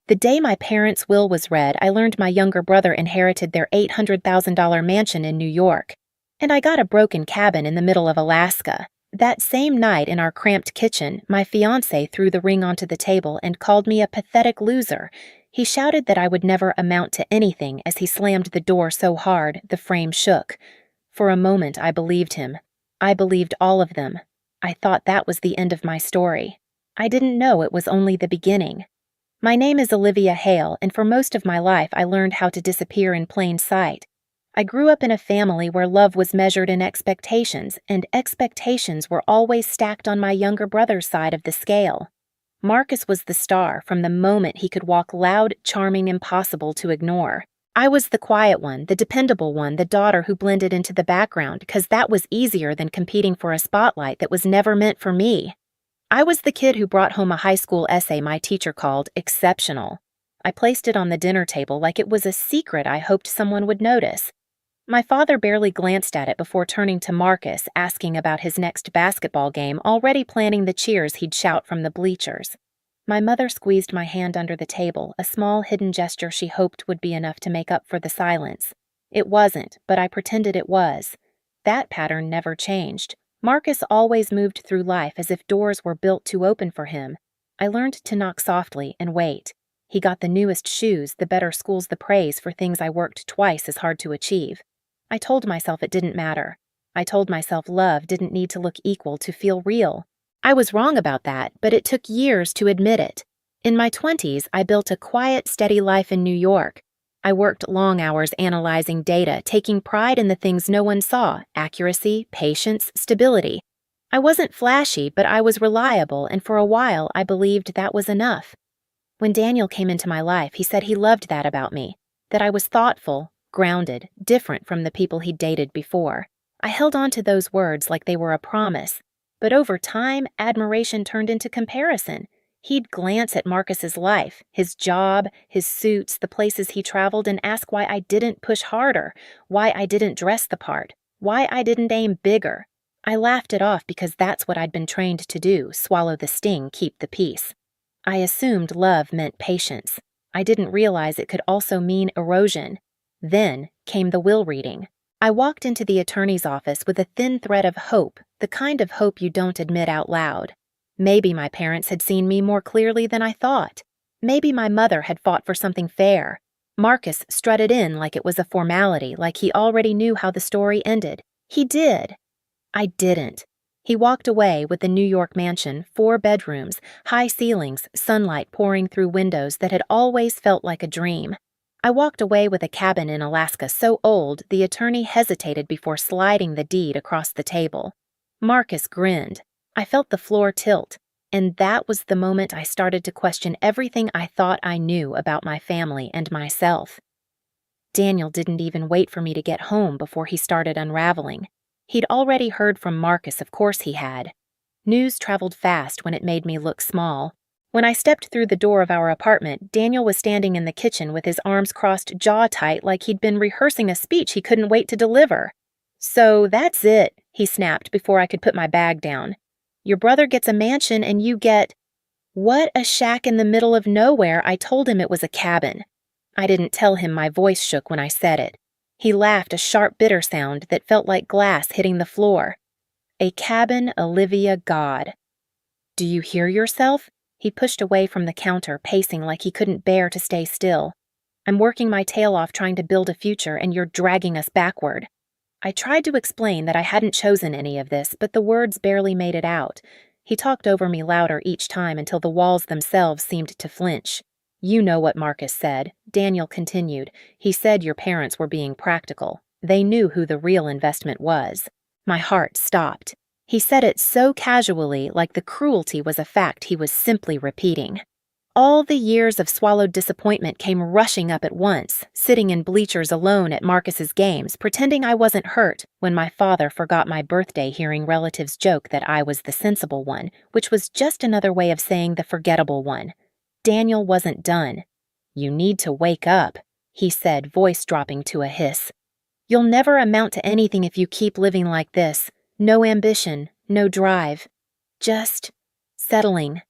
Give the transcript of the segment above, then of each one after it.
The day my parents' will was read, I learned my younger brother inherited their $800,000 mansion in New York. And I got a broken cabin in the middle of Alaska. That same night in our cramped kitchen, my fiancé threw the ring onto the table and called me a pathetic loser. He shouted that I would never amount to anything as he slammed the door so hard the frame shook. For a moment I believed him. I believed all of them. I thought that was the end of my story. I didn't know it was only the beginning. My name is Olivia Hale, and for most of my life I learned how to disappear in plain sight. I grew up in a family where love was measured in expectations, and expectations were always stacked on my younger brother's side of the scale. Marcus was the star from the moment he could walk loud, charming, impossible to ignore. I was the quiet one, the dependable one, the daughter who blended into the background because that was easier than competing for a spotlight that was never meant for me. I was the kid who brought home a high school essay my teacher called exceptional. I placed it on the dinner table like it was a secret I hoped someone would notice. My father barely glanced at it before turning to Marcus, asking about his next basketball game, already planning the cheers he'd shout from the bleachers. My mother squeezed my hand under the table, a small hidden gesture she hoped would be enough to make up for the silence. It wasn't, but I pretended it was. That pattern never changed. Marcus always moved through life as if doors were built to open for him. I learned to knock softly and wait. He got the newest shoes, the better schools, the praise for things I worked twice as hard to achieve. I told myself it didn't matter. I told myself love didn't need to look equal to feel real. I was wrong about that, but it took years to admit it. In my 20s, I built a quiet, steady life in New York. I worked long hours analyzing data, taking pride in the things no one saw: accuracy, patience, stability. I wasn't flashy, but I was reliable, and for a while I believed that was enough. When Daniel came into my life, he said he loved that about me, that I was thoughtful, grounded, different from the people he'd dated before. I held on to those words like they were a promise, but over time, admiration turned into comparison. He'd glance at Marcus's life, his job, his suits, the places he traveled, and ask why I didn't push harder, why I didn't dress the part, why I didn't aim bigger. I laughed it off because that's what I'd been trained to do: swallow the sting, keep the peace. I assumed love meant patience. I didn't realize it could also mean erosion. Then came the will reading. I walked into the attorney's office with a thin thread of hope, the kind of hope you don't admit out loud. Maybe my parents had seen me more clearly than I thought. Maybe my mother had fought for something fair. Marcus strutted in like it was a formality, like he already knew how the story ended. He did. I didn't. He walked away with the New York mansion, 4 bedrooms, high ceilings, sunlight pouring through windows that had always felt like a dream. I walked away with a cabin in Alaska so old the attorney hesitated before sliding the deed across the table. Marcus grinned. I felt the floor tilt, and that was the moment I started to question everything I thought I knew about my family and myself. Daniel didn't even wait for me to get home before he started unraveling. He'd already heard from Marcus, of course he had. News traveled fast when it made me look small. When I stepped through the door of our apartment, Daniel was standing in the kitchen with his arms crossed jaw tight like he'd been rehearsing a speech he couldn't wait to deliver. "So that's it," he snapped before I could put my bag down. "Your brother gets a mansion and you get—" "What, a shack in the middle of nowhere?" I told him it was a cabin. I didn't tell him my voice shook when I said it. He laughed, a sharp, bitter sound that felt like glass hitting the floor. "A cabin, Olivia, God." "Do you hear yourself?" He pushed away from the counter, pacing like he couldn't bear to stay still. "I'm working my tail off trying to build a future, and you're dragging us backward." I tried to explain that I hadn't chosen any of this, but the words barely made it out. He talked over me louder each time until the walls themselves seemed to flinch. "You know what Marcus said," Daniel continued. "He said your parents were being practical. They knew who the real investment was." My heart stopped. He said it so casually, like the cruelty was a fact he was simply repeating. All the years of swallowed disappointment came rushing up at once, sitting in bleachers alone at Marcus's games, pretending I wasn't hurt when my father forgot my birthday hearing relatives joke that I was the sensible one, which was just another way of saying the forgettable one. Daniel wasn't done. "You need to wake up," he said, voice dropping to a hiss. "You'll never amount to anything if you keep living like this. No ambition, no drive. Just settling."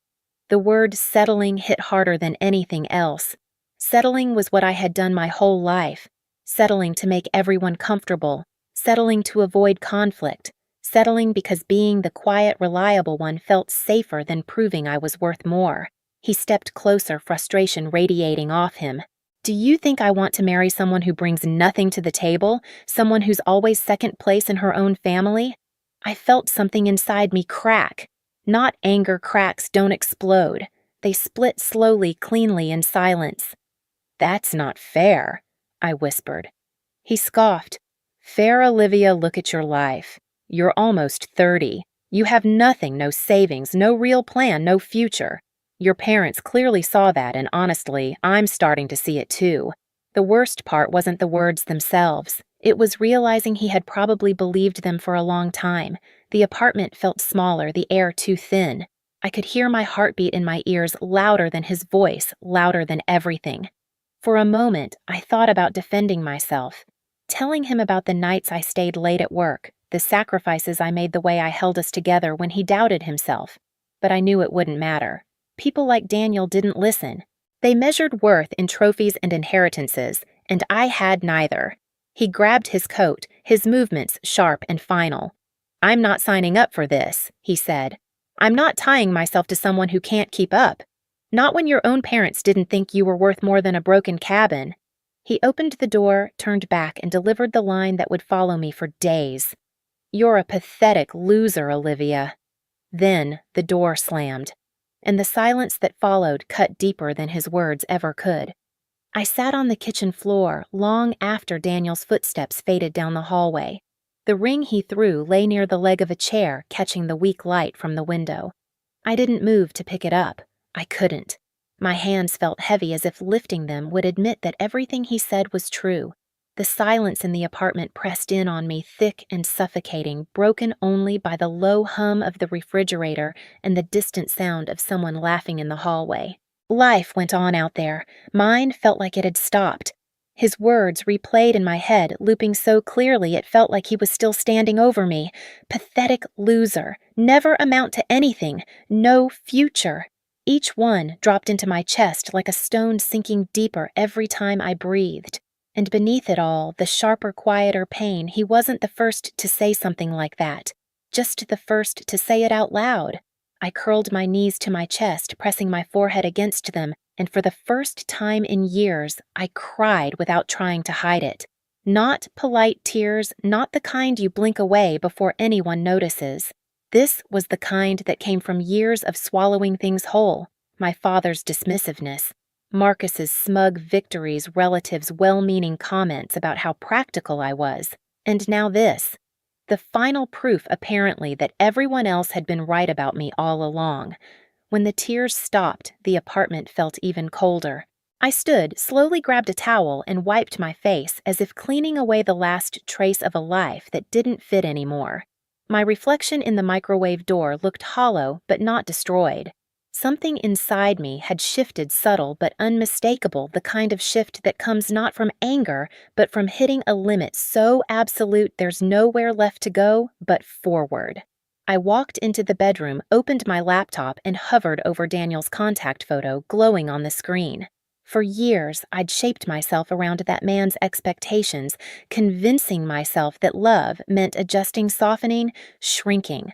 The word settling hit harder than anything else. Settling was what I had done my whole life. Settling to make everyone comfortable. Settling to avoid conflict. Settling because being the quiet, reliable one felt safer than proving I was worth more. He stepped closer, frustration radiating off him. Do you think I want to marry someone who brings nothing to the table? Someone who's always second place in her own family? I felt something inside me crack. Not anger cracks don't explode. They split slowly, cleanly in silence. "That's not fair," I whispered. He scoffed. "Fair, Olivia, look at your life. You're almost 30. You have nothing, no savings, no real plan, no future. Your parents clearly saw that, and honestly, I'm starting to see it too. The worst part wasn't the words themselves. It was realizing he had probably believed them for a long time. The apartment felt smaller, the air too thin. I could hear my heartbeat in my ears, louder than his voice, louder than everything. For a moment, I thought about defending myself, telling him about the nights I stayed late at work, the sacrifices I made the way I held us together when he doubted himself. But I knew it wouldn't matter. People like Daniel didn't listen. They measured worth in trophies and inheritances, and I had neither. He grabbed his coat, his movements sharp and final. "I'm not signing up for this," he said. "I'm not tying myself to someone who can't keep up. Not when your own parents didn't think you were worth more than a broken cabin." He opened the door, turned back, and delivered the line that would follow me for days. "You're a pathetic loser, Olivia." Then the door slammed, and the silence that followed cut deeper than his words ever could. I sat on the kitchen floor long after Daniel's footsteps faded down the hallway. The ring he threw lay near the leg of a chair, catching the weak light from the window. I didn't move to pick it up. I couldn't. My hands felt heavy, as if lifting them would admit that everything he said was true. The silence in the apartment pressed in on me, thick and suffocating, broken only by the low hum of the refrigerator and the distant sound of someone laughing in the hallway. Life went on out there. Mine felt like it had stopped. His words replayed in my head, looping so clearly it felt like he was still standing over me. Pathetic loser. Never amount to anything. No future. Each one dropped into my chest like a stone sinking deeper every time I breathed. And beneath it all, the sharper, quieter pain, he wasn't the first to say something like that. Just the first to say it out loud. I curled my knees to my chest, pressing my forehead against them, and for the first time in years, I cried without trying to hide it. Not polite tears, not the kind you blink away before anyone notices. This was the kind that came from years of swallowing things whole, my father's dismissiveness, Marcus's smug victories, relatives' well-meaning comments about how practical I was, and now this. The final proof, apparently, that everyone else had been right about me all along. When the tears stopped, the apartment felt even colder. I stood, slowly grabbed a towel, and wiped my face as if cleaning away the last trace of a life that didn't fit anymore. My reflection in the microwave door looked hollow but not destroyed. Something inside me had shifted, subtle but unmistakable, the kind of shift that comes not from anger, but from hitting a limit so absolute there's nowhere left to go but forward. I walked into the bedroom, opened my laptop, and hovered over Daniel's contact photo glowing on the screen. For years, I'd shaped myself around that man's expectations, convincing myself that love meant adjusting, softening, shrinking.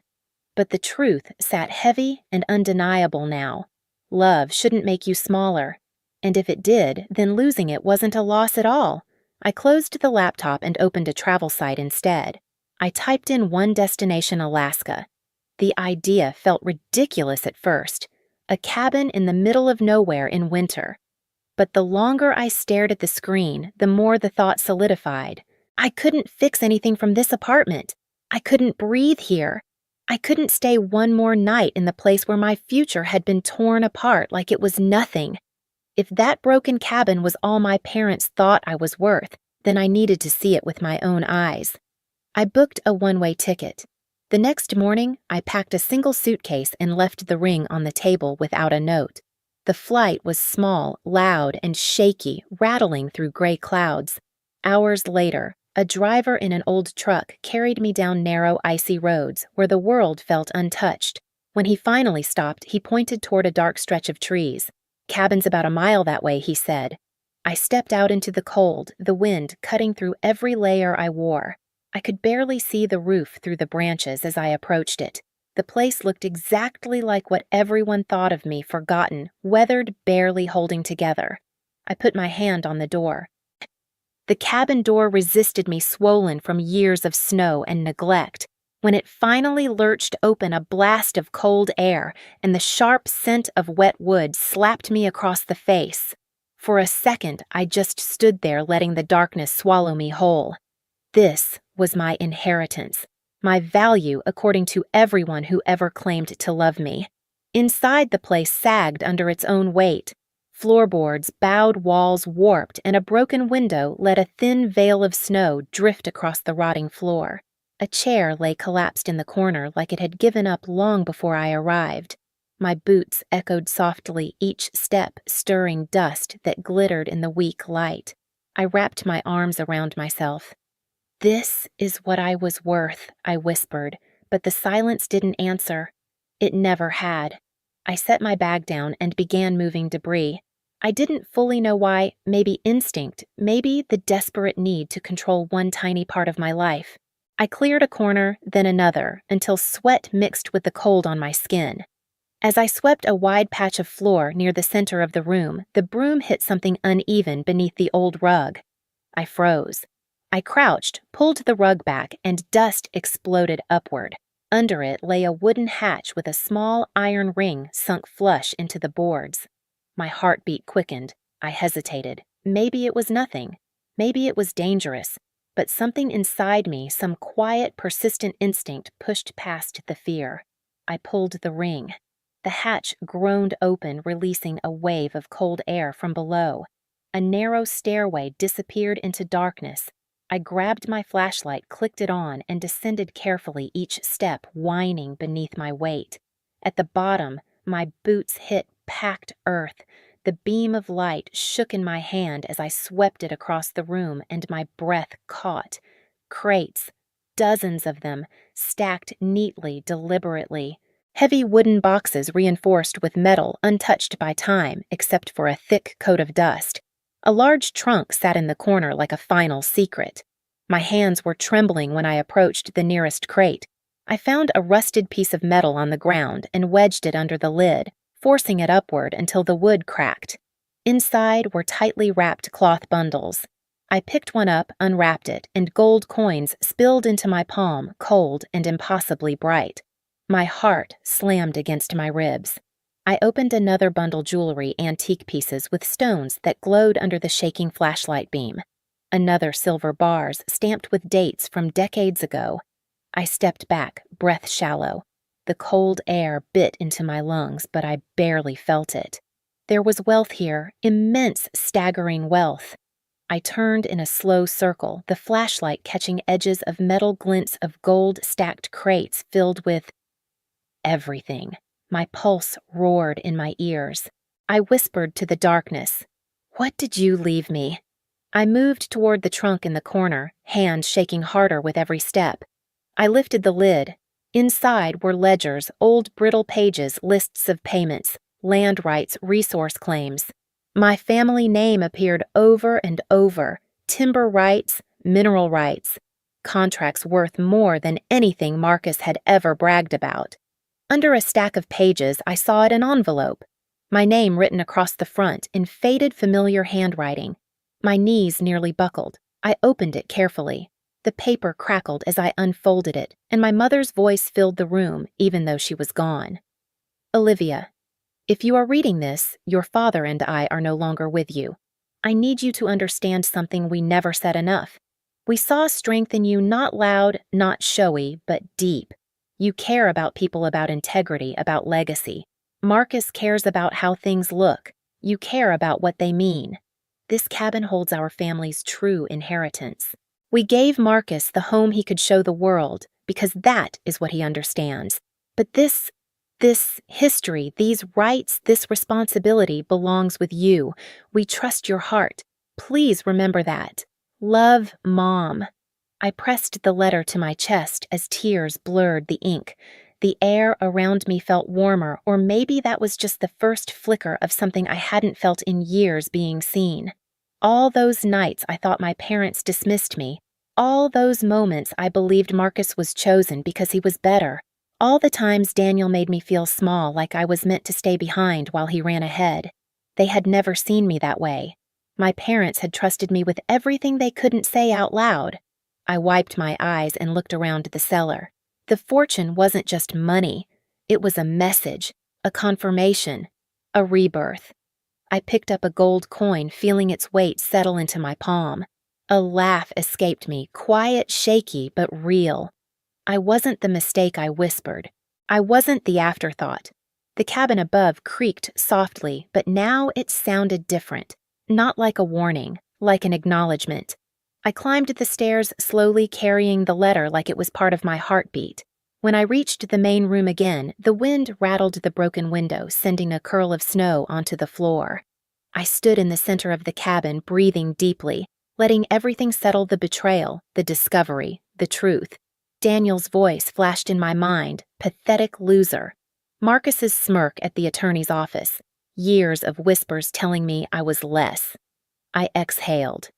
But the truth sat heavy and undeniable now. Love shouldn't make you smaller. And if it did, then losing it wasn't a loss at all. I closed the laptop and opened a travel site instead. I typed in one destination, Alaska. The idea felt ridiculous at first. A cabin in the middle of nowhere in winter. But the longer I stared at the screen, the more the thought solidified. I couldn't fix anything from this apartment. I couldn't breathe here. I couldn't stay one more night in the place where my future had been torn apart like it was nothing. If that broken cabin was all my parents thought I was worth, then I needed to see it with my own eyes. I booked a one-way ticket. The next morning, I packed a single suitcase and left the ring on the table without a note. The flight was small, loud, and shaky, rattling through gray clouds. Hours later, a driver in an old truck carried me down narrow, icy roads where the world felt untouched. When he finally stopped, he pointed toward a dark stretch of trees. "Cabin's about a mile that way," he said. I stepped out into the cold, the wind cutting through every layer I wore. I could barely see the roof through the branches as I approached it. The place looked exactly like what everyone thought of me, forgotten, weathered, barely holding together. I put my hand on the door. The cabin door resisted me, swollen from years of snow and neglect. When it finally lurched open, a blast of cold air and the sharp scent of wet wood slapped me across the face. For a second, I just stood there, letting the darkness swallow me whole. This was my inheritance, my value according to everyone who ever claimed to love me. Inside, the place sagged under its own weight. Floorboards, bowed walls warped, and a broken window let a thin veil of snow drift across the rotting floor. A chair lay collapsed in the corner like it had given up long before I arrived. My boots echoed softly, each step stirring dust that glittered in the weak light. I wrapped my arms around myself. "This is what I was worth," I whispered, but the silence didn't answer. It never had. I set my bag down and began moving debris. I didn't fully know why, maybe instinct, maybe the desperate need to control one tiny part of my life. I cleared a corner, then another, until sweat mixed with the cold on my skin. As I swept a wide patch of floor near the center of the room, the broom hit something uneven beneath the old rug. I froze. I crouched, pulled the rug back, and dust exploded upward. Under it lay a wooden hatch with a small iron ring sunk flush into the boards. My heartbeat quickened. I hesitated. Maybe it was nothing. Maybe it was dangerous. But something inside me, some quiet, persistent instinct, pushed past the fear. I pulled the ring. The hatch groaned open, releasing a wave of cold air from below. A narrow stairway disappeared into darkness. I grabbed my flashlight, clicked it on, and descended carefully, each step whining beneath my weight. At the bottom, my boots hit packed earth. The beam of light shook in my hand as I swept it across the room, and my breath caught. Crates, dozens of them, stacked neatly, deliberately. Heavy wooden boxes reinforced with metal, untouched by time, except for a thick coat of dust. A large trunk sat in the corner like a final secret. My hands were trembling when I approached the nearest crate. I found a rusted piece of metal on the ground and wedged it under the lid, forcing it upward until the wood cracked. Inside were tightly wrapped cloth bundles. I picked one up, unwrapped it, and gold coins spilled into my palm, cold and impossibly bright. My heart slammed against my ribs. I opened another bundle, jewelry, antique pieces with stones that glowed under the shaking flashlight beam. Another silver bars stamped with dates from decades ago. I stepped back, breath shallow. The cold air bit into my lungs, but I barely felt it. There was wealth here, immense, staggering wealth. I turned in a slow circle, the flashlight catching edges of metal glints of gold-stacked crates filled with everything. My pulse roared in my ears. I whispered to the darkness, "What did you leave me?" I moved toward the trunk in the corner, hands shaking harder with every step. I lifted the lid. Inside were ledgers, old brittle pages, lists of payments, land rights, resource claims. My family name appeared over and over: timber rights, mineral rights, contracts worth more than anything Marcus had ever bragged about. Under a stack of pages, I saw an envelope. My name written across the front in faded, familiar handwriting. My knees nearly buckled. I opened it carefully. The paper crackled as I unfolded it, and my mother's voice filled the room, even though she was gone. "Olivia, if you are reading this, your father and I are no longer with you. I need you to understand something we never said enough. We saw strength in you, not loud, not showy, but deep. You care about people, about integrity, about legacy. Marcus cares about how things look. You care about what they mean. This cabin holds our family's true inheritance. We gave Marcus the home he could show the world, because that is what he understands. But this history, these rights, this responsibility belongs with you. We trust your heart. Please remember that. Love, Mom." I pressed the letter to my chest as tears blurred the ink. The air around me felt warmer, or maybe that was just the first flicker of something I hadn't felt in years being seen. All those nights I thought my parents dismissed me. All those moments I believed Marcus was chosen because he was better. All the times Daniel made me feel small, like I was meant to stay behind while he ran ahead. They had never seen me that way. My parents had trusted me with everything they couldn't say out loud. I wiped my eyes and looked around the cellar. The fortune wasn't just money. It was a message, a confirmation, a rebirth. I picked up a gold coin, feeling its weight settle into my palm. A laugh escaped me, quiet, shaky, but real. I wasn't the mistake I whispered. I wasn't the afterthought. The cabin above creaked softly, but now it sounded different. Not like a warning, like an acknowledgement. I climbed the stairs, slowly carrying the letter like it was part of my heartbeat. When I reached the main room again, the wind rattled the broken window, sending a curl of snow onto the floor. I stood in the center of the cabin, breathing deeply, letting everything settle: the betrayal, the discovery, the truth. Daniel's voice flashed in my mind: pathetic loser. Marcus's smirk at the attorney's office. Years of whispers telling me I was less. I exhaled.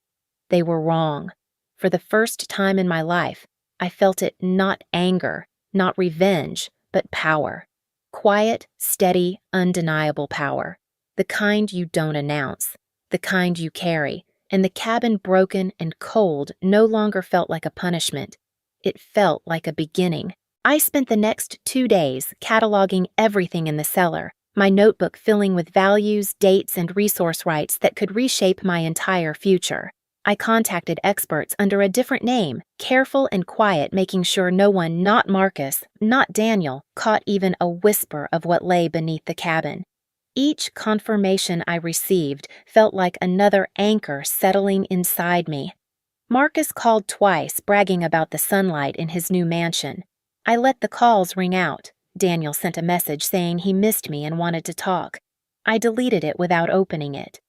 They were wrong. For the first time in my life, I felt it: not anger, not revenge, but power. Quiet, steady, undeniable power. The kind you don't announce, the kind you carry. And the cabin, broken and cold, no longer felt like a punishment. It felt like a beginning. I spent the next 2 days cataloging everything in the cellar, my notebook filling with values, dates, and resource rights that could reshape my entire future. I contacted experts under a different name, careful and quiet, making sure no one, not Marcus, not Daniel, caught even a whisper of what lay beneath the cabin. Each confirmation I received felt like another anchor settling inside me. Marcus called twice, bragging about the sunlight in his new mansion. I let the calls ring out. Daniel sent a message saying he missed me and wanted to talk. I deleted it without opening it.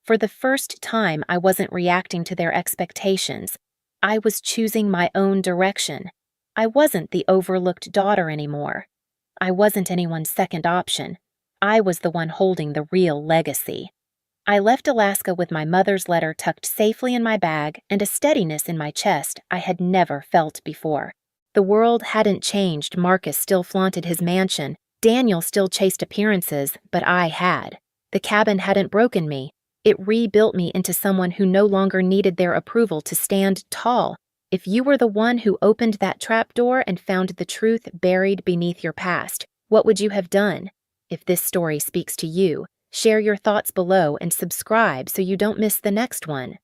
For the first time, I wasn't reacting to their expectations. I was choosing my own direction. I wasn't the overlooked daughter anymore. I wasn't anyone's second option. I was the one holding the real legacy. I left Alaska with my mother's letter tucked safely in my bag and a steadiness in my chest I had never felt before. The world hadn't changed. Marcus still flaunted his mansion. Daniel still chased appearances, but I had. The cabin hadn't broken me. It rebuilt me into someone who no longer needed their approval to stand tall. If you were the one who opened that trapdoor and found the truth buried beneath your past, what would you have done? If this story speaks to you, share your thoughts below and subscribe so you don't miss the next one.